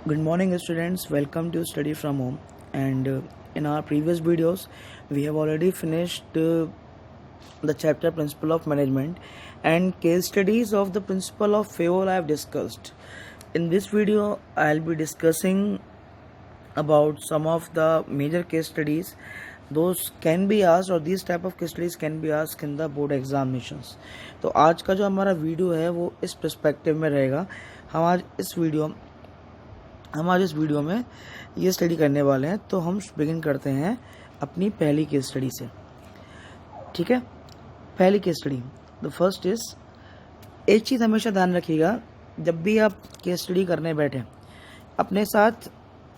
Good morning, students. Welcome to Study from Home. And in our previous videos, we have already finished the chapter Principle of Management and case studies of the principle of FAOL I have discussed. In this video, I'll be discussing about some of the major case studies. Those can be asked or these type of case studies can be asked in the board examinations. तो आज का जो हमारा video है वो इस perspective में रहेगा. हम आज इस वीडियो में ये स्टडी करने वाले हैं. तो हम बिगिन करते हैं अपनी पहली केस स्टडी से. ठीक है, पहली case study the first is, एक चीज़ हमेशा ध्यान रखिएगा, जब भी आप केस स्टडी करने बैठे अपने साथ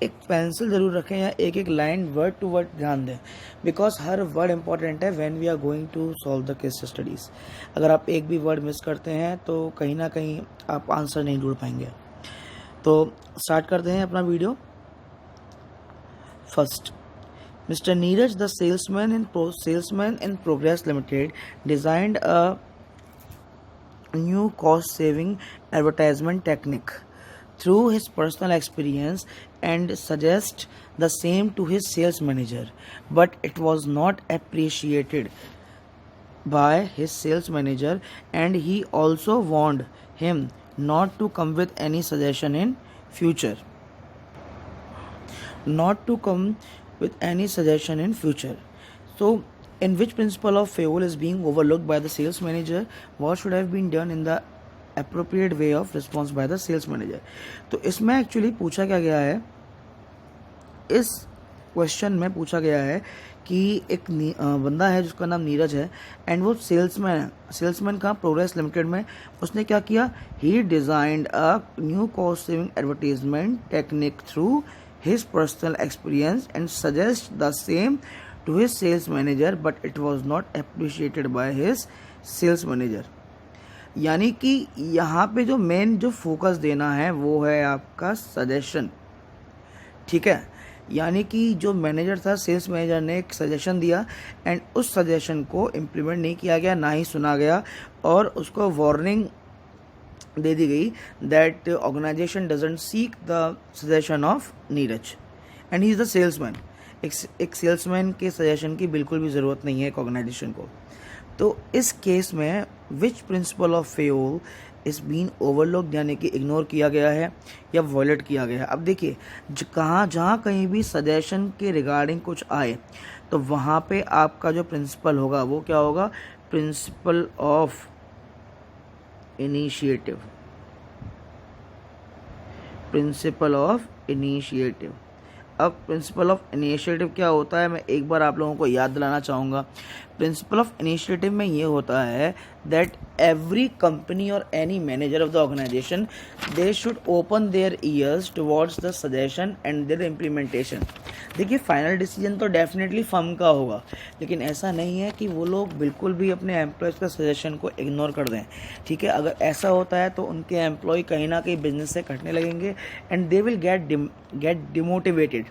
एक पेंसिल ज़रूर रखें या एक एक लाइन वर्ड टू वर्ड ध्यान दें, बिकॉज हर वर्ड इंपॉर्टेंट है when we are going to solve the case studies. अगर आप एक भी वर्ड मिस करते हैं तो कहीं ना कहीं आप आंसर नहीं ढूंढ पाएंगे. तो स्टार्ट करते हैं अपना video. First, mister Neeraj the salesman in progress limited designed a new cost saving advertisement technique through his personal experience and suggest the same to his sales manager, but it was not appreciated by his sales manager, and he also warned him not to come with any suggestion in future. So in which principle of FAOL is being overlooked by the sales manager? What should have been done in the appropriate way of response by the sales manager? तो इसमें actually पूछा क्या गया है, इस question में पूछा गया है कि एक बंदा है जिसका नाम नीरज है एंड वो सेल्समैन है. सेल्समैन का प्रोग्रेस लिमिटेड में. उसने क्या किया? He designed a new cost saving advertisement technique through his personal experience and suggest the same to his sales manager, but it was not appreciated by his sales manager. यानी कि यहाँ पे जो main जो फोकस देना है वो है आपका सजेशन. ठीक है, यानी कि जो मैनेजर था, सेल्स मैनेजर ने एक सजेशन दिया एंड उस सजेशन को इम्प्लीमेंट नहीं किया गया, ना ही सुना गया, और उसको वार्निंग दे दी गई that organisation doesn't seek the suggestion of Neeraj and he is the salesman. एक सेल्समैन के सजेशन की बिल्कुल भी ज़रूरत नहीं है एक ऑर्गेनाइजेशन को. तो इस केस में which principle of Fayol is been overlooked, यानी कि इग्नोर किया गया है या वॉयलेट किया गया है. अब देखिए, जहाँ कहीं भी सजेशन के रिगार्डिंग कुछ आए तो वहाँ पे आपका जो प्रिंसिपल होगा वो क्या होगा? Principal of initiative. Principal of initiative. अब प्रिंसिपल ऑफ इनिशिएटिव क्या होता है, मैं एक बार आप लोगों को याद दिलाना चाहूँगा. प्रिंसिपल ऑफ इनिशिएटिव में ये होता है दैट एवरी कंपनी और any manager of the organisation they should open their ears towards the suggestion and their implementation. देखिए, फाइनल डिसीजन तो डेफिनेटली फर्म का होगा, लेकिन ऐसा नहीं है कि वो लोग बिल्कुल भी अपने एम्प्लॉयज़ का सजेशन को इग्नोर कर दें. ठीक है, अगर ऐसा होता है तो उनके एम्प्लॉय कहीं ना कहीं बिजनेस से कटने लगेंगे and they will get demotivated.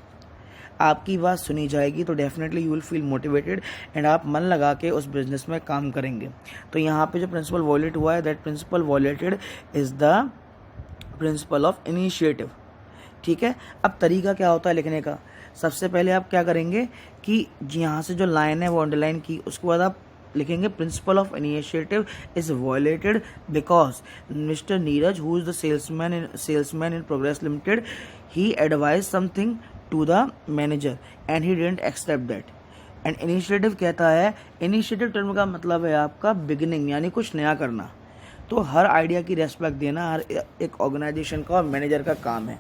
आपकी बात सुनी जाएगी तो definitely you will feel motivated and आप मन लगा के उस बिजनेस में काम करेंगे. तो यहाँ पे जो प्रिंसिपल वॉयलेट हुआ है, that principle violated is the principle of initiative. ठीक है, अब तरीका क्या होता है लिखने का? सबसे पहले आप क्या करेंगे कि यहाँ से जो लाइन है वो अंडरलाइन की, उसके बाद आप लिखेंगे principal of initiative is violated because mister Neeraj who is the salesman in progress limited, he advise something to the manager and he didn't accept that. and initiative कहता है, इनिशिएटिव टर्म का मतलब है आपका बिगिनिंग, यानी कुछ नया करना. तो हर आइडिया की रेस्पेक्ट देना हर एक ऑर्गेनाइजेशन का और मैनेजर का काम है.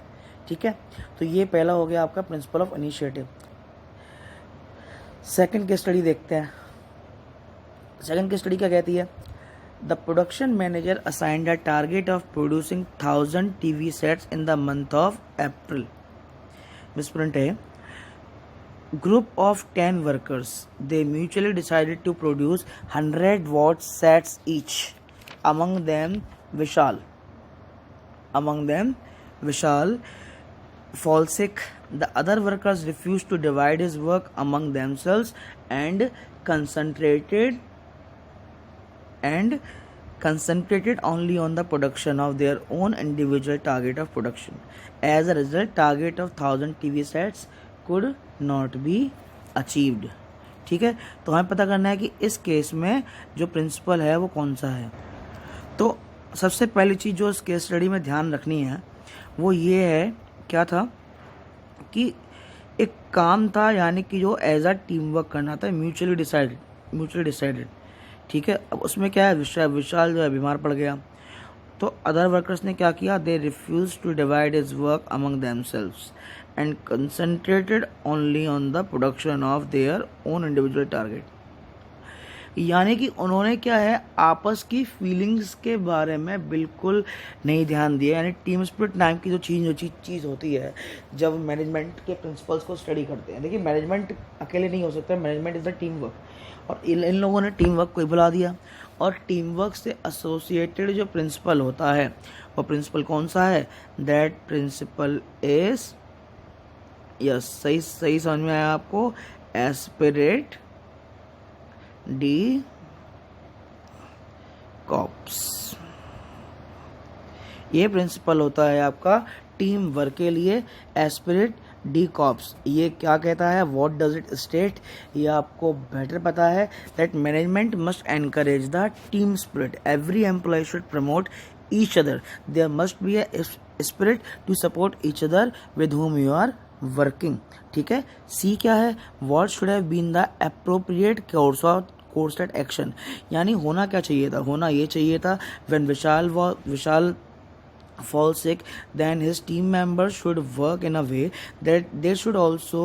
ठीक है, तो ये पहला हो गया आपका principal of initiative. Second case study देखते हैं. सेकंड केस स्टडी क्या कहती है? The production manager assigned a target of producing 1000 TV sets in the month of April. Misprint है. Group of 10 workers, they mutually decided to produce 100-watt sets each. Among them Vishal fall sick. The other workers refused to divide his work among themselves and concentrated only on the production of their own individual target of production. As a result, target of 1000 TV sets could not be achieved. ठीक है, तो हमें पता करना है कि इस case में जो प्रिंसिपल है वो कौन सा है। तो सबसे पहली चीज़ जो इस केस स्टडी में ध्यान रखनी है वो ये है, क्या था कि एक काम था, यानी कि जो एज अ टीम वर्क करना था, म्यूचुअली डिसाइडेड। ठीक है, अब उसमें क्या है, विशाल जो है बीमार पड़ गया, तो अदर वर्कर्स ने क्या किया, they refuse to divide his work among themselves and concentrated only on the production of their own individual target. यानी कि उन्होंने क्या है, आपस की फीलिंग्स के बारे में बिल्कुल नहीं ध्यान दिया। यानी टीम स्पिरिट नाम की जो चीज़ होती है, जब मैनेजमेंट के प्रिंसिपल्स को स्टडी करते हैं, देखिए मैनेजमेंट अकेले नहीं हो सकता, management is the team work, और इन लोगों ने टीम वर्क को बुला दिया, और टीम वर्क से एसोसिएटेड जो प्रिंसिपल होता है वो प्रिंसिपल कौन सा है, दैट प्रिंसिपल इज, यस सही समझ में आया आपको, एस्पिरेट डी कॉप्स। ये प्रिंसिपल होता है आपका टीम वर्क के लिए, एस्पिरेट डी कॉप्स। ये क्या कहता है, व्हाट डज इट स्टेट, ये आपको बेटर पता है, that management must encourage the team spirit, every employee should promote each other, there must be a spirit to support each other with whom you are working. ठीक है, see क्या है, what should have been the appropriate course of action. यानी होना क्या चाहिए था, होना ये चाहिए था, when Vishal fall sick, then his team members should work in a way that they should also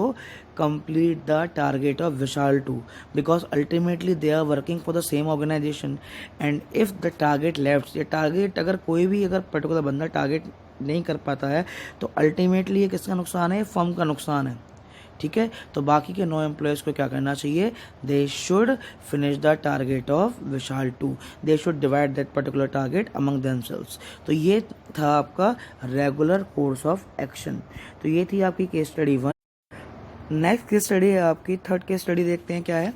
complete the target of Vishal too, because ultimately they are working for the same organization, and if the target left, ये target अगर कोई भी अगर particular बंदा target नहीं कर पाता है तो अल्टीमेटली ये किसका नुकसान है, फर्म का नुकसान है। ठीक है, तो बाकी के 9 एम्प्लॉयज़ को क्या करना चाहिए, they should finish the target of Vishal 2, they should divide that particular target among themselves. तो ये था आपका रेगुलर कोर्स ऑफ एक्शन। तो ये थी आपकी case study 1। Next case study है आपकी थर्ड केस स्टडी, देखते हैं क्या है।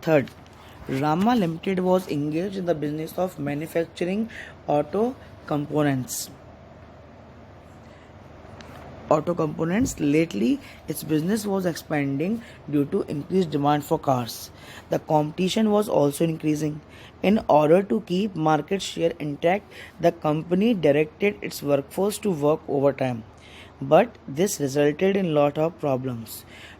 Third, Rama limited was engage in the business of manufacturing auto components. Lately, its business was expanding due to increased demand for cars. The competition was also increasing. In order to keep market share intact, the company directed its workforce to work overtime. But this resulted in lot of problems.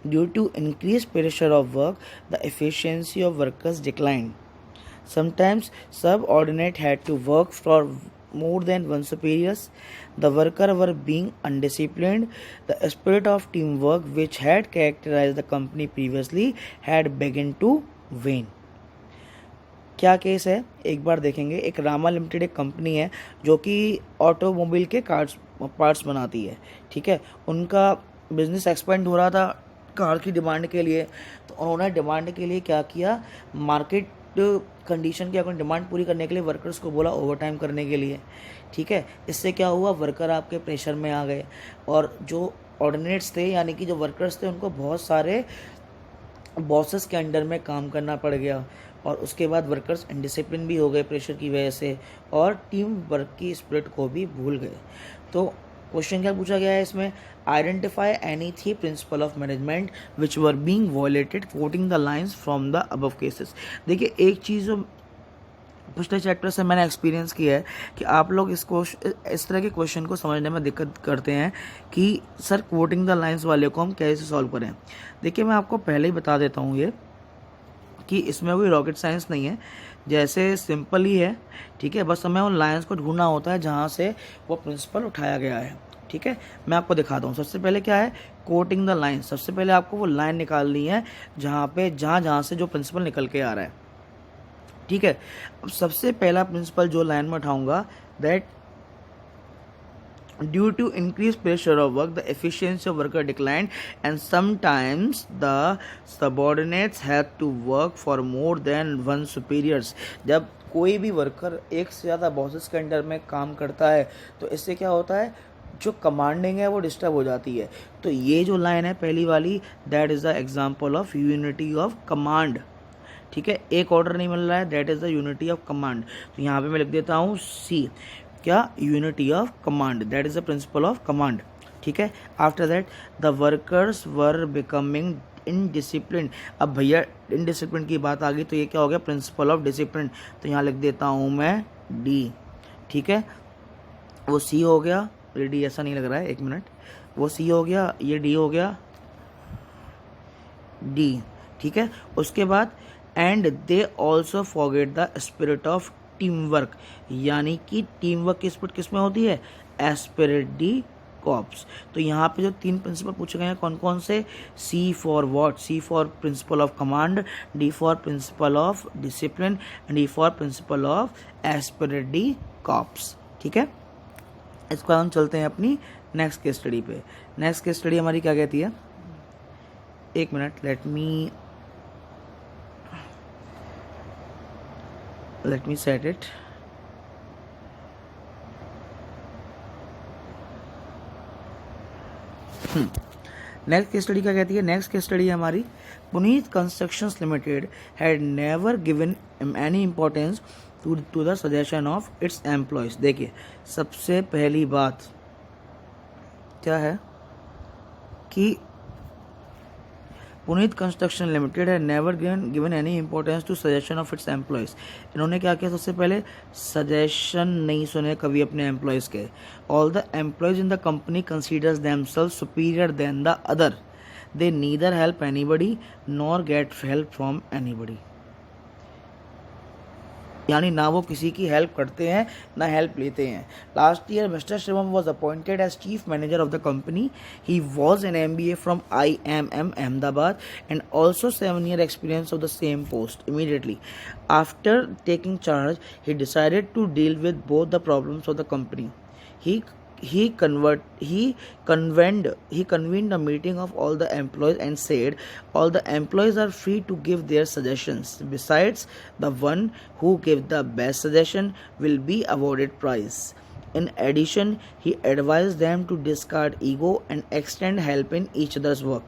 Due to increased pressure of work, the efficiency of workers declined. Sometimes subordinate had to work for more than one superiors. The workers were being undisciplined. The spirit of teamwork which had characterized the company previously had begun to wane. क्या case है, एक बार देखेंगे। एक Rama limited एक company है जो कि automobile के पार्ट्स बनाती है। ठीक है, उनका बिजनेस एक्सपेंड हो रहा था कार की डिमांड के लिए, तो उन्होंने डिमांड के लिए क्या किया, मार्केट कंडीशन की अपनी डिमांड पूरी करने के लिए वर्कर्स को बोला ओवरटाइम करने के लिए। ठीक है, इससे क्या हुआ, वर्कर आपके प्रेशर में आ गए, और जो ऑर्डिनेट्स थे यानी कि जो वर्कर्स थे उनको बहुत सारे बॉसेस के अंडर में काम करना पड़ गया, और उसके बाद वर्कर्स इनडिसिप्लिन भी हो गए प्रेशर की वजह से, और टीम वर्क की स्पिरिट को भी भूल गए। तो क्वेश्चन क्या पूछा गया है इसमें, identify any 3 principal of management which were being violated, coating the lines from the above cases. देखिए, एक चीज़ जो पिछले चैप्टर से मैंने एक्सपीरियंस किया है कि आप लोग इस तरह के क्वेश्चन को समझने में दिक्कत करते हैं कि सर कोटिंग द लाइंस वाले को हम कैसे सॉल्व करें। देखिए, मैं आपको पहले ही बता देता हूँ ये कि इसमें कोई रॉकेट साइंस नहीं है, जैसे सिंपल ही है। ठीक है, बस हमें उन लाइंस को ढूंढना होता है जहाँ से वो प्रिंसिपल उठाया गया है। ठीक है, मैं आपको दिखाता हूँ। सबसे पहले क्या है, कोटिंग द लाइन। सबसे पहले आपको वो लाइन निकालनी है जहाँ से जो प्रिंसिपल निकल के आ रहा है। ठीक है, अब सबसे पहला प्रिंसिपल जो लाइन में उठाऊंगा, that due to increased pressure of work, the efficiency of worker declined, and sometimes the subordinates had to work for more than one superiors. जब कोई भी वर्कर एक से ज़्यादा बॉसेस के अंडर में काम करता है तो इससे क्या होता है, जो कमांडिंग है वो डिस्टर्ब हो जाती है। तो ये जो लाइन है पहली वाली, that is the example of unity of command. ठीक है, एक ऑर्डर नहीं मिल रहा है, that is the unity of command. तो यहाँ पे मैं लिख देता हूँ सी, क्या, unity of command, that is the principle of command. ठीक है, after that the workers were becoming indiscipline. अब भैया इनडिसिप्लिन की बात आ गई तो ये क्या हो गया, प्रिंसिपल ऑफ डिसिप्लिन। तो यहाँ लिख देता हूँ मैं डी। ठीक है, वो सी हो गया, ये डी ऐसा नहीं लग रहा है, एक मिनट, वो सी हो गया, ये डी हो गया, डी। ठीक है, उसके बाद and they also forget the spirit of team work, यानी कि टीम वर्क की स्पिरिट किस में होती है, एस्पिरिट डी कॉप्स। तो यहाँ पे जो 3 प्रिंसिपल पूछे गए हैं कौन कौन से, C for what, C for principle of command, D for principle of discipline and D for principle of esprit de corps. ठीक है, इसको हम चलते हैं अपनी नेक्स्ट केस स्टडी पे। नेक्स्ट केस स्टडी हमारी क्या कहती है, एक minute, let me set it. Next case study क्या कहती है, नेक्स्ट केस स्टडी हमारी, Puneet constructions limited had never given any importance to the suggestion of its employees. देखिए, सबसे पहली बात क्या है कि पुनीत कंस्ट्रक्शन लिमिटेड है never given any importance to suggestion of its employees. इन्होंने क्या किया, सबसे पहले सजेशन नहीं सुने कभी अपने एम्प्लॉयज़ के। All the employees in the company considers themselves superior than the other, they neither help anybody nor get help from anybody. यानी ना वो किसी की हेल्प करते हैं ना हेल्प लेते हैं। Last year mister Shivam was appointed as chief manager of the company. He was an MBA from IMM Ahmedabad and also 7-year experience of the same post. Immediately after taking charge, he decided to deal with both the problems of the company. He convened a meeting of all the employees and said all the employees are free to give their suggestions. Besides, the one who gives the best suggestion will be awarded prize. In addition, he advised them to discard ego and extend help in each other's work.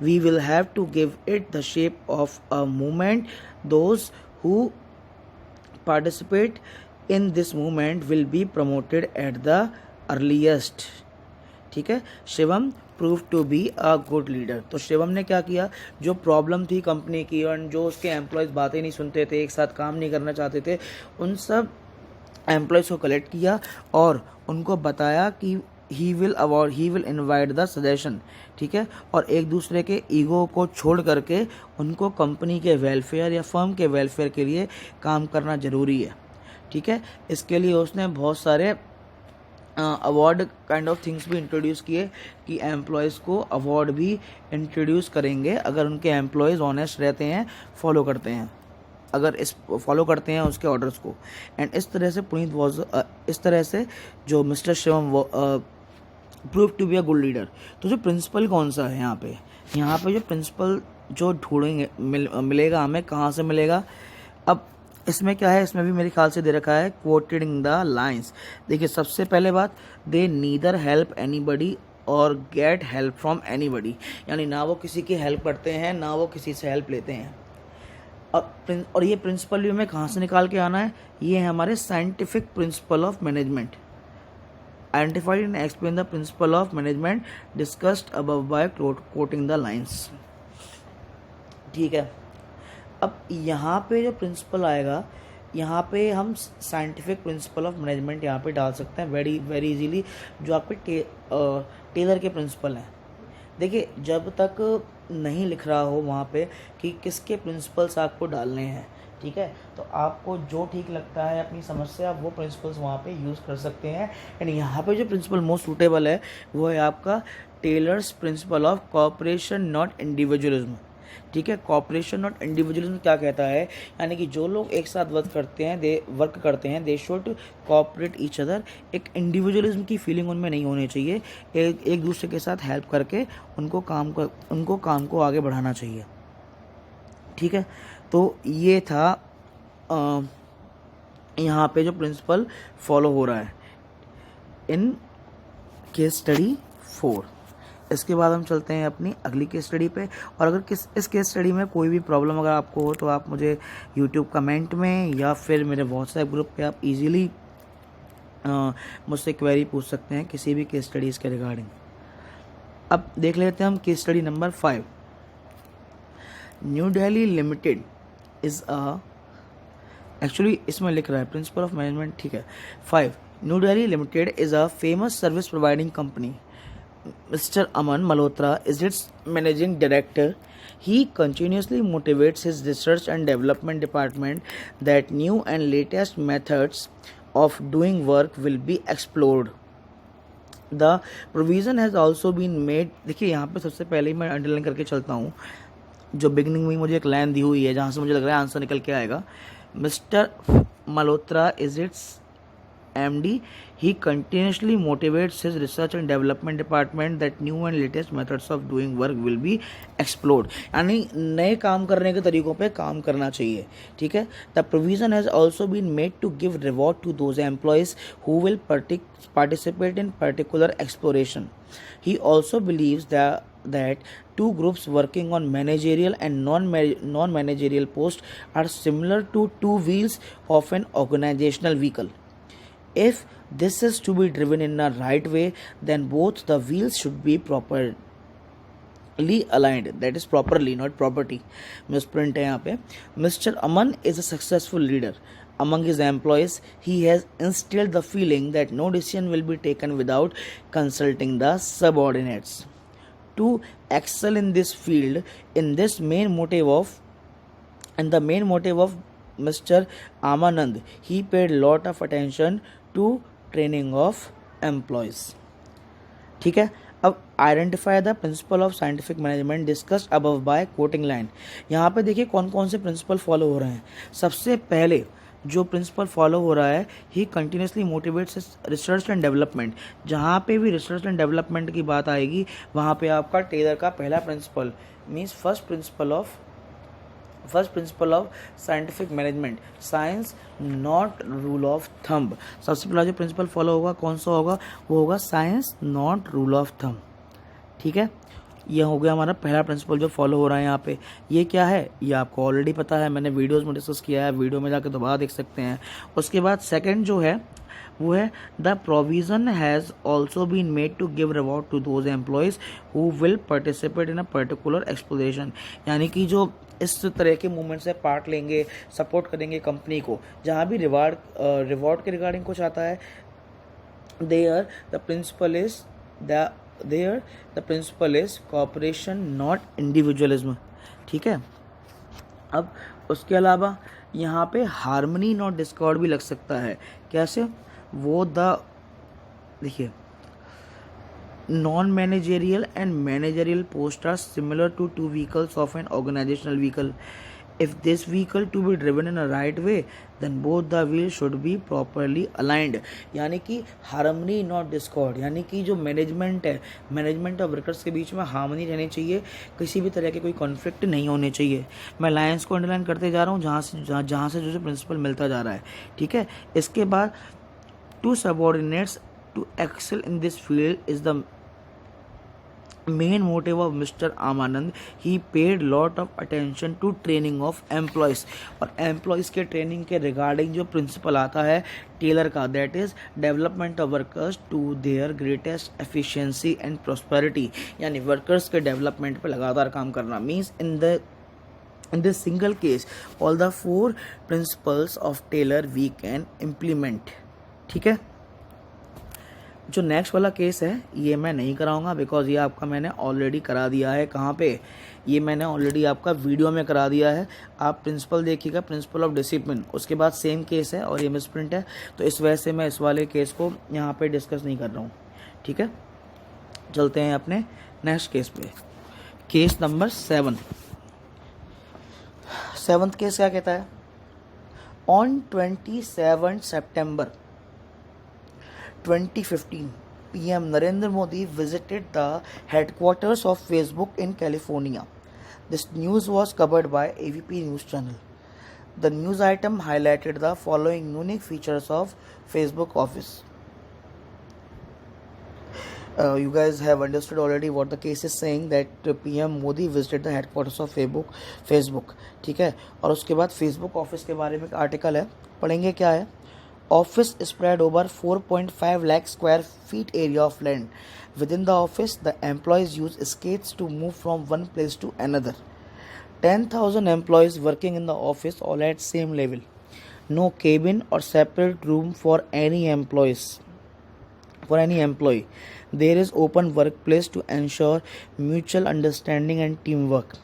We will have to give it the shape of a movement. Those who participate in this movement will be promoted at the earliest. ठीक है, Shivam prove to be a good leader. तो शिवम ने क्या किया, जो problem थी company की और जो उसके एम्प्लॉयज़ बातें नहीं सुनते थे, एक साथ काम नहीं करना चाहते थे, उन सब एम्प्लॉयज़ को कलेक्ट किया और उनको बताया कि he will invite the suggestion. ठीक है, और एक दूसरे के ईगो को छोड़ करके उनको कंपनी के वेलफेयर या फर्म के वेलफेयर के लिए काम करना ज़रूरी है। ठीक है, इसके लिए उसने बहुत सारे अवार्ड काइंड ऑफ थिंग्स भी इंट्रोड्यूस किए कि एम्प्लॉयज़ को अवार्ड भी इंट्रोड्यूस करेंगे अगर उनके एम्प्लॉयज़ ऑनेस्ट रहते हैं, फॉलो करते हैं, अगर फॉलो करते हैं उसके ऑर्डर्स को। एंड इस तरह से पुनीत वॉज इस तरह से जो mister Shivam prove to be a good leader. तो जो प्रिंसिपल कौन सा है यहाँ पे जो प्रिंसिपल जो ढूंढेंगे मिलेगा हमें, कहाँ से मिलेगा। अब इसमें क्या है, इसमें भी मेरे ख्याल से दे रखा है क्वोटिंग द लाइंस। देखिए, सबसे पहले बात, दे नीदर हेल्प एनीबडी और गेट हेल्प फ्रॉम एनीबडी, यानी ना वो किसी की हेल्प करते हैं ना वो किसी से हेल्प लेते हैं। और ये प्रिंसिपल भी हमें कहाँ से निकाल के आना है, ये है हमारे scientific principle of management. Identified and explain the principle of management discussed above by quoting the lines. ठीक है, अब यहाँ पे जो प्रिंसिपल आएगा, यहाँ पे हम साइंटिफिक प्रिंसिपल ऑफ मैनेजमेंट यहाँ पे डाल सकते हैं वेरी वेरी इजीली, जो आपके टेलर के प्रिंसिपल हैं। देखिए, जब तक नहीं लिख रहा हो वहाँ पे कि किसके प्रिंसिपल्स आपको डालने हैं, ठीक है, तो आपको जो ठीक लगता है अपनी समझ से आप वो प्रिंसिपल्स वहाँ पे यूज़ कर सकते हैं। एंड यहाँ पे जो प्रिंसिपल मोस्ट सूटेबल है वो है आपका Taylor's principle of cooperation not individualism. ठीक है, कॉपरेशन नॉट इंडिविजुअलिज्म क्या कहता है, यानी कि जो लोग एक साथ वर्क करते हैं they should cooperate each other. एक इंडिविजुअलिज्म की फीलिंग उनमें नहीं होनी चाहिए, एक दूसरे के साथ हेल्प करके उनको काम को आगे बढ़ाना चाहिए। ठीक है, तो ये था यहाँ पे जो प्रिंसिपल फॉलो हो रहा है इन केस स्टडी 4। इसके बाद हम चलते हैं अपनी अगली केस स्टडी पे। और अगर इस केस स्टडी में कोई भी प्रॉब्लम अगर आपको हो तो आप मुझे यूट्यूब कमेंट में या फिर मेरे व्हाट्सएप ग्रुप पे आप इजीली मुझसे क्वेरी पूछ सकते हैं किसी भी केस स्टडीज़ के रिगार्डिंग। अब देख लेते हैं हम case study number 5। New Delhi limited is actually इसमें लिख रहा है प्रिंसिपल ऑफ मैनेजमेंट, ठीक है। 5 new Delhi limited is a famous service providing company. Mr. Aman Malhotra is its managing director. He continuously motivates his research and development department that new and latest methods of doing work will be explored. The provision has also been made. देखिए यहाँ पे सबसे पहले ही मैं underline करके चलता हूँ, जो बिगनिंग में मुझे एक लाइन दी हुई है जहाँ से मुझे लग रहा है आंसर निकल के आएगा. Mister Malhotra is it's MD. He continuously motivates his research and development department that new and latest methods of doing work will be explored. यानी नए काम करने के तरीकों पे काम करना चाहिए, ठीक है. The provision has also been made to give reward to those employees who will participate in particular exploration. He also believes that two groups working on managerial and non-managerial posts are similar to two wheels of an organizational vehicle. If this is to be driven in a right way, then both the wheels should be properly aligned. That is properly, not property. Misprint है यहाँ पे. Mr. Aman is a successful leader. Among his employees, he has instilled the feeling that no decision will be taken without consulting the subordinates. To excel in this field, the main motive of Mr. Amanand, he paid lot of attention to training of employees. ठीक है. अब identify the principle of scientific management discussed above by quoting line. यहाँ पे देखिए कौन कौन से principle follow हो रहे हैं. सबसे पहले जो प्रिंसिपल फॉलो हो रहा है, he continuously motivates research and development. जहाँ पे भी रिसर्च एंड डेवलपमेंट की बात आएगी वहाँ पे आपका टेलर का पहला principle means first principle of scientific management, science not rule of thumb. सबसे पहला जो प्रिंसिपल फॉलो होगा कौन सा होगा, वो होगा science not rule of thumb. ठीक है, ये हो गया हमारा पहला प्रिंसिपल जो फॉलो हो रहा है यहाँ पे. ये क्या है, ये आपको ऑलरेडी पता है, मैंने वीडियोस में डिस्कस किया है, वीडियो में जाकर दोबारा देख सकते हैं. उसके बाद सेकंड जो है वो है the provision has also been made to give reward to those employees who will participate in a particular exploration. यानी कि जो इस तरह के मूवमेंट से पार्ट लेंगे, सपोर्ट करेंगे कंपनी को, जहाँ भी रिवॉर्ड के रिगार्डिंग कुछ आता है, there the principle is cooperation not individualism. ठीक है. अब उसके अलावा यहाँ पे हार्मनी नॉट डिस्कॉर्ड भी लग सकता है. कैसे, वो देखिए non-managerial and managerial posts are similar to two vehicles of an organizational vehicle. If this vehicle to be driven in a right way, then both the wheels should be properly aligned. यानी कि harmony not Discord, यानी कि जो management है, management और workers के बीच में harmony रहनी चाहिए, किसी भी तरह के कोई कॉन्फ्लिक्ट नहीं होने चाहिए. मैं लाइन्स को अंडरलाइन करते जा रहा हूँ जहाँ से जो प्रिंसिपल मिलता जा रहा है. ठीक है. इसके बाद to subordinates to excel in this field is the main motive of Mr. Amanand. He paid lot of attention to training of employees. और employees के training के regarding जो principle आता है टेलर का, that is development of workers to their greatest efficiency and prosperity. यानी workers के development पे लगातार काम करना. means in this single case all the 4 principles of Taylor we can implement. ठीक है. जो नेक्स्ट वाला केस है ये मैं नहीं कराऊंगा बिकॉज ये आपका मैंने ऑलरेडी करा दिया है. कहाँ पे, ये मैंने ऑलरेडी आपका वीडियो में करा दिया है. आप प्रिंसिपल देखिएगा, प्रिंसिपल ऑफ डिसिप्लिन, उसके बाद सेम केस है और ये मिसप्रिंट है, तो इस वजह से मैं इस वाले केस को यहाँ पे डिस्कस नहीं कर रहा हूँ. ठीक है. चलते हैं अपने नेक्स्ट केस पे. Case number 7. 7th केस क्या कहता है. On 27 September 2015, PM Narendra Modi visited the headquarters of Facebook in California. This news was covered by AVP News Channel. The news item highlighted the following unique features of Facebook office. You guys have understood already what the case is saying that PM Modi visited the headquarters of Facebook. ठीक है, और उसके बाद Facebook office के बारे में एक article है, पढ़ेंगे क्या है. Office spread over 4.5 lakh square feet area of land. Within the office, the employees use skates to move from one place to another. 10,000 employees working in the office, all at same level. No cabin or separate room for any employee. There is open workplace to ensure mutual understanding and teamwork.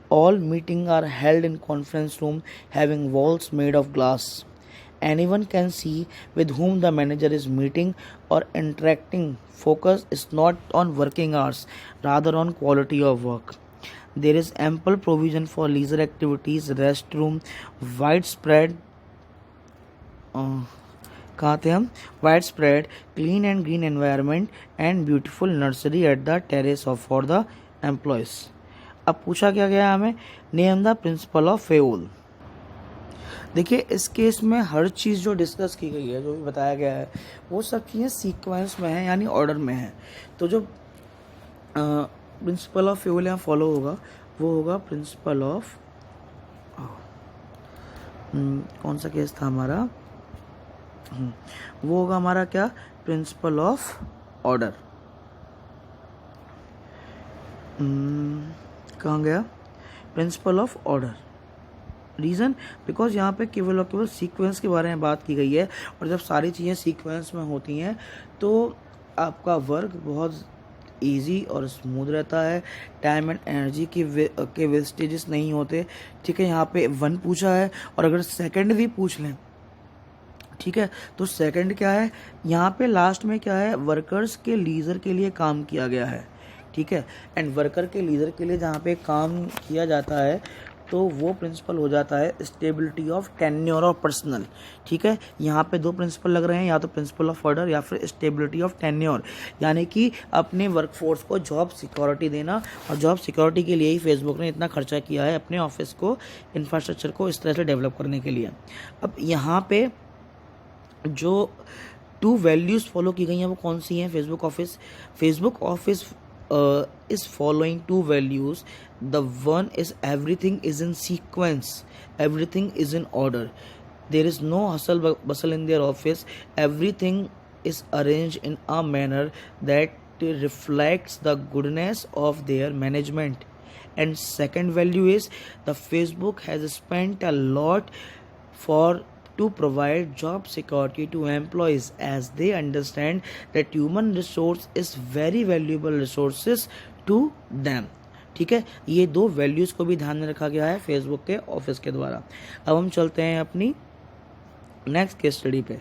All meetings are held in conference room having walls made of glass. Anyone can see with whom the manager is meeting or interacting. Focus is not on working hours, rather on quality of work. There is ample provision for leisure activities, restroom, widespread clean and green environment and beautiful nursery at the terrace for the employees. अब पूछा क्या गया हमें, name the principle of फेओल. देखिए इस case में हर चीज़ जो discuss की गई है, जो भी बताया गया है, वो सब चीज़ें सीक्वेंस में है, यानी ऑर्डर में है. तो जो प्रिंसिपल ऑफ फेओल यहाँ फॉलो होगा वो होगा प्रिंसिपल ऑफ कौन सा केस था हमारा, वो होगा हमारा क्या, प्रिंसिपल ऑफ ऑर्डर. कहाँ गया, principle of order. Reason because यहाँ पे केवल और केवल सीक्वेंस के बारे में बात की गई है, और जब सारी चीज़ें सीक्वेंस में होती हैं तो आपका वर्क बहुत इजी और स्मूथ रहता है, टाइम एंड एनर्जी के वेस्टेजेस नहीं होते. ठीक है, यहाँ पे 1 पूछा है, और अगर सेकंड भी पूछ लें, ठीक है, तो सेकंड क्या है, यहाँ पे लास्ट में क्या है, वर्कर्स के लीजर के लिए काम किया गया है. ठीक है, एंड वर्कर के लीजर के लिए जहाँ पे काम किया जाता है तो वो प्रिंसिपल हो जाता है स्टेबिलिटी ऑफ टेन्योर और पर्सनल. ठीक है, यहाँ पे 2 प्रिंसिपल लग रहे हैं, या तो प्रिंसिपल ऑफ ऑर्डर या फिर स्टेबिलिटी ऑफ टेन्योर, यानी कि अपने वर्कफोर्स को जॉब सिक्योरिटी देना. और जॉब सिक्योरिटी के लिए ही फेसबुक ने इतना खर्चा किया है अपने ऑफिस को, इंफ्रास्ट्रक्चर को इस तरह से डेवलप करने के लिए. अब यहाँ पे जो 2 वैल्यूज़ फॉलो की गई हैं वो कौन सी हैं. Facebook office is following 2 values. The one is everything is in sequence, everything is in order. There is no hustle bustle in their office. Everything is arranged in a manner that reflects the goodness of their management. And second value is the Facebook has spent a lot to provide job security to employees, as they understand that human resource is very valuable resources to them. ठीक है, ये 2 values को भी ध्यान में रखा गया है फेसबुक के ऑफिस के द्वारा. अब हम चलते हैं अपनी नेक्स्ट केस स्टडी पे.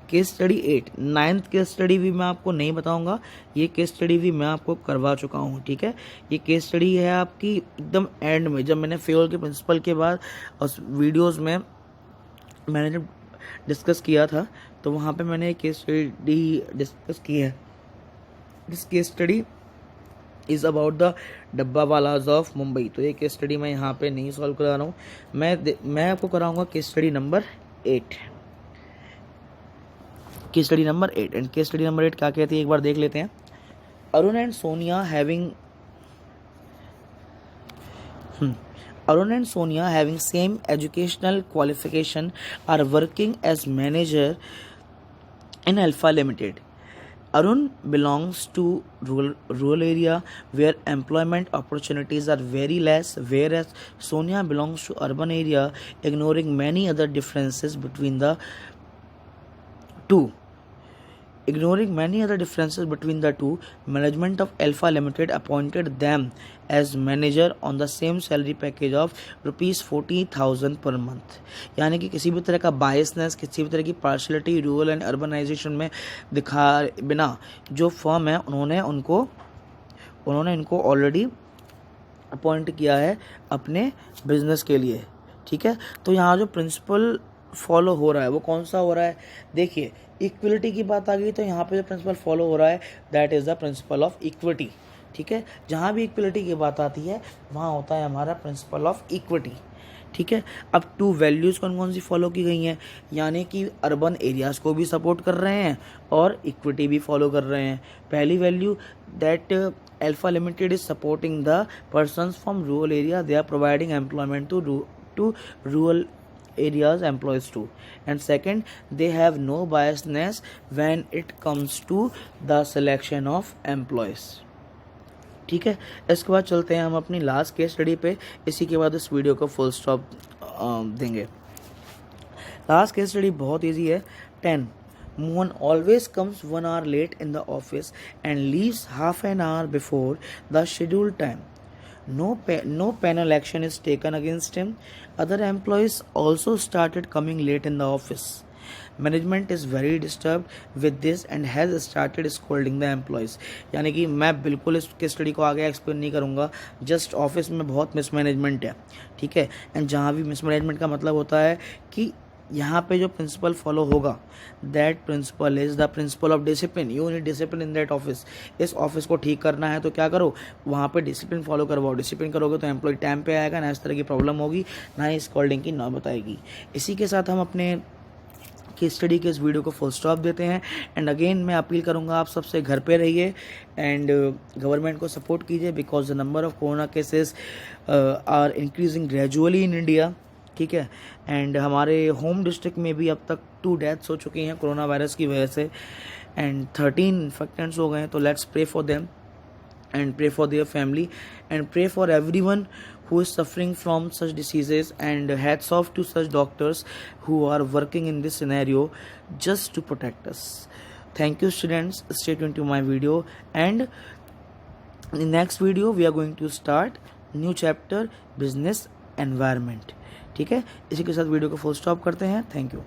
Case study 8, 9th case study भी मैं आपको नहीं बताऊंगा, ये केस स्टडी भी मैं आपको करवा चुका हूँ. ठीक है, ये केस स्टडी है आपकी एकदम एंड में, जब मैंने फेओल के प्रिंसिपल के बाद उस वीडियोज़ में मैंने जब डिस्कस किया था तो वहाँ पे मैंने एक केस स्टडी डिस्कस की है. This case study is about the dabbawalas of Mumbai. तो ये केस स्टडी मैं यहाँ पे नहीं सॉल्व करा रहा हूँ, मैं आपको कराऊंगा case study number 8. Case study number 8 and case study number 8 क्या कहती है एक बार देख लेते हैं. Arun and Sonia having same educational qualification are working as manager in Alpha Limited. Arun belongs to rural area where employment opportunities are very less, whereas Sonia belongs to urban area, ignoring many other differences between the two. Management of Alpha Limited appointed them as manager on the same salary package of ₹40,000 per month. यानी कि किसी भी तरह का biasness, किसी भी तरह की पार्शलिटी रूरल एंड अर्बनाइजेशन में दिखा बिना जो फर्म है उन्होंने इनको ऑलरेडी अपॉइंट किया है अपने बिजनेस के लिए. ठीक है, तो यहाँ जो प्रिंसिपल फॉलो हो रहा है वो कौन सा हो रहा है, देखिए इक्वलिटी की बात आ गई तो यहाँ पे जो प्रिंसिपल फॉलो हो रहा है that is the principle of equity. ठीक है, जहाँ भी इक्वलिटी की बात आती है वहाँ होता है हमारा प्रिंसिपल ऑफ इक्विटी. ठीक है। अब 2 वैल्यूज़ कौन कौन सी फॉलो की गई हैं, यानी कि अर्बन एरियाज़ को भी सपोर्ट कर रहे हैं और इक्विटी भी फॉलो कर रहे हैं। पहली value that Alpha Limited is supporting the persons from rural area, they are providing employment to rural areas employees too. And second, they have no biasness when it comes to the selection of employees. ठीक है। इसके बाद चलते हैं हम अपनी last case study पे, इसी के बाद इस वीडियो को फुल स्टॉप देंगे। लास्ट केस स्टडी बहुत इजी है। 10, Mohan always comes 1 hour late in the office and leaves half an hour before the scheduled time. No penal action is taken against him. Other employees also started coming late in the office. Management is very disturbed with this and has started scolding the employees. यानी कि मैं बिल्कुल इस case study को आगे explain नहीं करूँगा, just office में बहुत मिसमैनेजमेंट है, ठीक है। एंड जहाँ भी मिसमैनेजमेंट का मतलब होता है कि यहाँ पे जो प्रिंसिपल फॉलो होगा, that principle is the principle of discipline. You need discipline in that office. इस ऑफिस को ठीक करना है तो क्या करो, वहाँ पे डिसिप्लिन फॉलो करवाओ। डिसिप्लिन करोगे तो एम्प्लॉय टाइम पे आएगा, ना इस तरह की प्रॉब्लम होगी, ना ही स्कॉल्डिंग की नौबत आएगी। इसी के साथ हम अपने केस स्टडी के इस वीडियो को फुल स्टॉप देते हैं। एंड अगेन मैं अपील करूंगा आप सबसे, घर पे रहिए एंड गवर्नमेंट को सपोर्ट कीजिए, because the number of corona cases are increasing gradually in India, ठीक है। एंड हमारे होम डिस्ट्रिक्ट में भी अब तक 2 डेथ्स हो चुकी हैं कोरोना वायरस की वजह से, एंड 13 इन्फेक्टेंट्स हो गए हैं। तो let's pray for them and pray for their family and pray for everyone who is suffering from such diseases, and hats off to such doctors who are working in this scenario just to protect us. Thank you students, stay tuned to my video, and in the next video we are going to start new chapter business environment, ठीक है। इसी के साथ video को full stop करते हैं। Thank you.